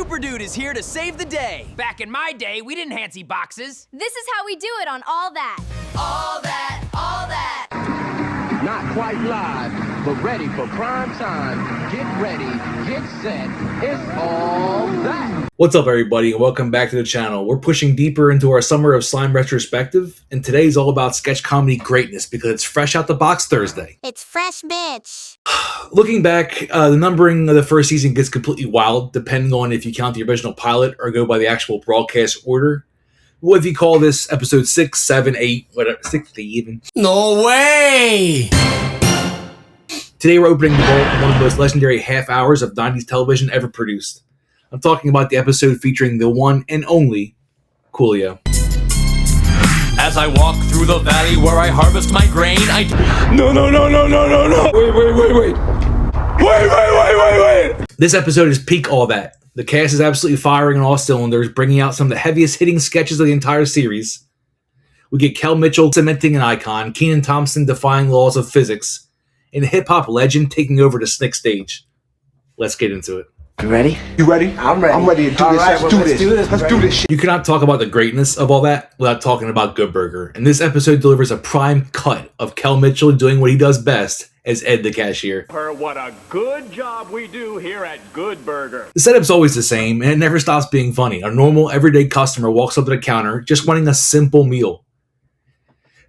Super Dude is here to save the day. Back in my day, we didn't fancy boxes. This is how we do it on All That. All that, all that. Not quite live, but ready for prime time. Get ready, get set. It's All That. What's up, everybody, and welcome back to the channel. We're pushing deeper into our Summer of Slime retrospective, and today's all about sketch comedy greatness because it's fresh out the box Thursday. It's fresh, bitch. Looking back, the numbering of the first season gets completely wild, depending on if you count the original pilot or go by the actual broadcast order. What if you call this episode 6, 7, 8, whatever, 60 even? No way! Today we're opening the vault of one of the most legendary half hours of 90s television ever produced. I'm talking about the episode featuring the one and only Coolio. As I walk through the valley where I harvest my grain, No. Wait. This episode is peak All That. The cast is absolutely firing on all cylinders, bringing out some of the heaviest hitting sketches of the entire series. We get Kel Mitchell cementing an icon, Kenan Thompson defying laws of physics, and a hip-hop legend taking over the Snick stage. Let's get into it. You ready? You ready? I'm ready. I'm ready to do All this. right, Let's do this shit. You cannot talk about the greatness of all that without talking about Good Burger, and this episode delivers a prime cut of Kel Mitchell doing what he does best as Ed the cashier. What a good job we do here at Good Burger. The setup's always the same, and it never stops being funny. A normal, everyday customer walks up to the counter just wanting a simple meal.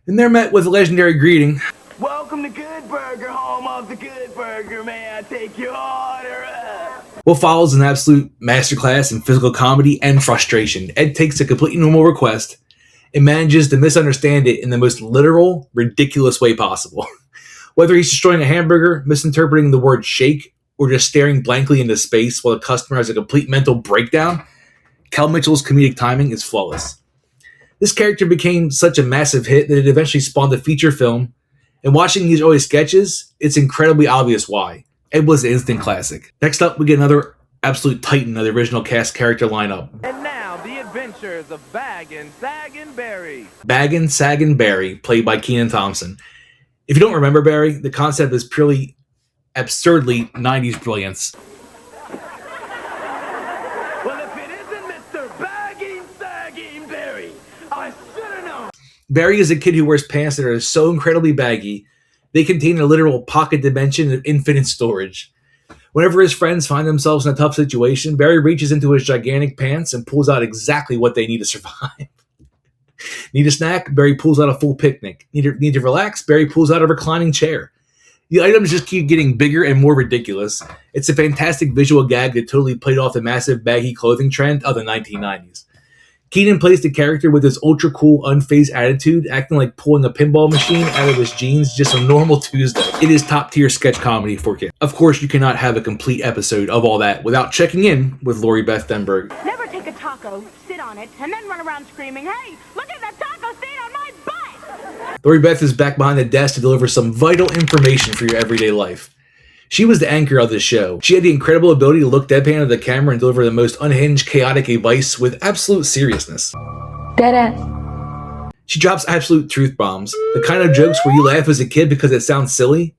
And they're met with a legendary greeting. Welcome to Good Burger, home of the Good Burger. May I take your order? What follows an absolute masterclass in physical comedy and frustration. Ed takes a completely normal request and manages to misunderstand it in the most literal, ridiculous way possible. Whether he's destroying a hamburger, misinterpreting the word shake, or just staring blankly into space while the customer has a complete mental breakdown, Kel Mitchell's comedic timing is flawless. This character became such a massive hit that it eventually spawned a feature film, and watching these early sketches, it's incredibly obvious why. Ed was an instant classic. Next up, we get another absolute titan of the original cast character lineup. And now, the adventures of Baggin', Saggin', Barry. Baggin', Saggin', Barry, played by Kenan Thompson. If you don't remember Barry, the concept is purely absurdly 90s brilliance. Well, if it isn't Mr. Baggin', Saggin', Barry, I should have known. Barry is a kid who wears pants that are so incredibly baggy, they contain a literal pocket dimension of infinite storage. Whenever his friends find themselves in a tough situation, Barry reaches into his gigantic pants and pulls out exactly what they need to survive. Need a snack? Barry pulls out a full picnic. Need to relax? Barry pulls out a reclining chair. The items just keep getting bigger and more ridiculous. It's a fantastic visual gag that totally played off the massive baggy clothing trend of the 1990s. Kenan plays the character with his ultra cool, unfazed attitude, acting like pulling a pinball machine out of his jeans just a normal Tuesday. It is top tier sketch comedy for kids. Of course, you cannot have a complete episode of All That without checking in with Lori Beth Denberg. Never take a taco, sit on it, and then run around screaming, "Hey, look at the taco stain on my butt!" Lori Beth is back behind the desk to deliver some vital information for your everyday life. She was the anchor of the show. She had the incredible ability to look deadpan at the camera and deliver the most unhinged, chaotic advice with absolute seriousness. Deadass. She drops absolute truth bombs, the kind of jokes where you laugh as a kid because it sounds silly,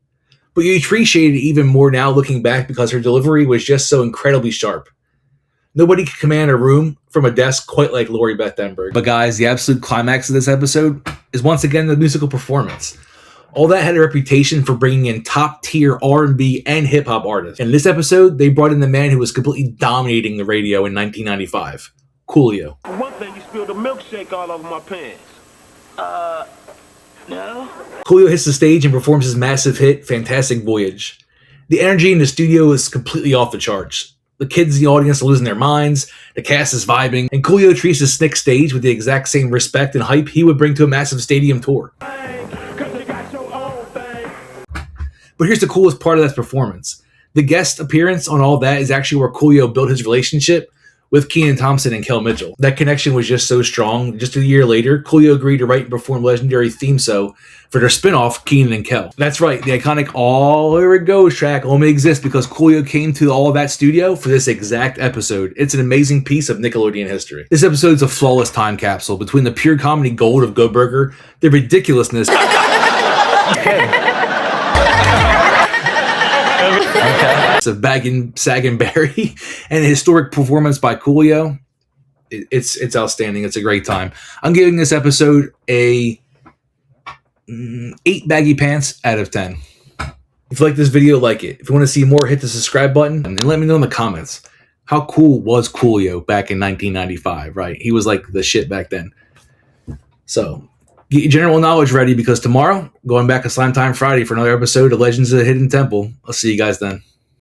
but you appreciate it even more now looking back because her delivery was just so incredibly sharp. Nobody could command a room from a desk quite like Lori Beth Denberg. But guys, the absolute climax of this episode is once again the musical performance. All That had a reputation for bringing in top-tier R&B and hip-hop artists. In this episode, they brought in the man who was completely dominating the radio in 1995, Coolio. For one thing, you spilled a milkshake all over my pants. No? Coolio hits the stage and performs his massive hit, Fantastic Voyage. The energy in the studio is completely off the charts. The kids in the audience are losing their minds, the cast is vibing, and Coolio treats the Snick stage with the exact same respect and hype he would bring to a massive stadium tour. But here's the coolest part of that performance. The guest appearance on All That is actually where Coolio built his relationship with Kenan Thompson and Kel Mitchell. That connection was just so strong. Just a year later, Coolio agreed to write and perform legendary theme so for their spinoff, Kenan and Kel. That's right, the iconic All Here It Goes track only exists because Coolio came to All That studio for this exact episode. It's an amazing piece of Nickelodeon history. This episode is a flawless time capsule between the pure comedy gold of Good Burger, the ridiculousness. Okay. of Baggin' Saggin' Barry and a historic performance by Coolio. It's outstanding. It's a great time. I'm giving this episode a 8 baggy pants out of 10. If you like this video, like it. If you want to see more, hit the subscribe button and let me know in the comments. How cool was Coolio back in 1995, right? He was like the shit back then. So, get your general knowledge ready because tomorrow, going back to Slime Time Friday for another episode of Legends of the Hidden Temple. I'll see you guys then.